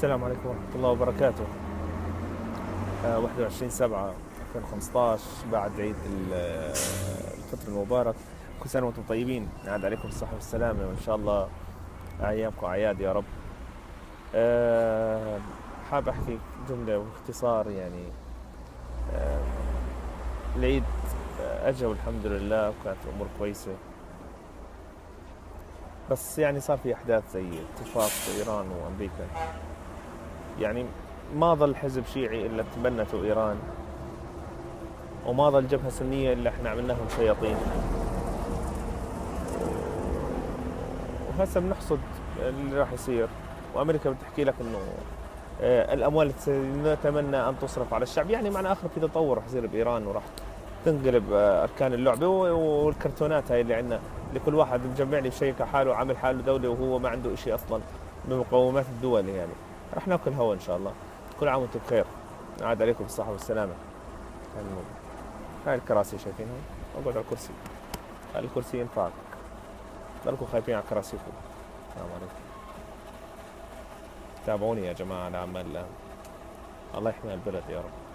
السلام عليكم ورحمة الله وبركاته. 21/7/2015 بعد عيد الفطر المبارك. كل سنة وأنتم طيبين، يعاد عليكم الصحة والسلامة، وإن شاء الله أيامكم أعياد يا رب. آه، حاب أحكي جملة باختصار يعني. آه، العيد أجا والحمد لله، وكانت الأمور كويسة. بس يعني صار في أحداث زي اتفاق إيران وأمريكا. يعني ما ظل حزب شيعي إلا تبنته إيران، وما ظل جبهة سنية إلا إحنا عملناهم شياطين. وهسه بنحصد اللي راح يصير. وأمريكا بتحكي لك إنه الأموال التي نتمنى أن تصرف على الشعب، يعني معنى آخر في تطور رح يصير بإيران، وراح تنقلب أركان اللعبة والكرتونات هاي اللي عندنا، لكل واحد مجمع لي بشيء حاله وعامل حاله دولة وهو ما عنده إشي أصلا بمقومات الدول. يعني رح ناكل هوا إن شاء الله. كل عام وأنتم بخير، عاد عليكم بالصحة والسلامة. هاي الكراسي شايفينها؟ اقعد على الكرسي، هاي الكرسي ينفعك. ضلكم خايفين على كراسيكم. السلام عليكم. تابعوني يا جماعة على أعمال الله يحمي البلد يا رب.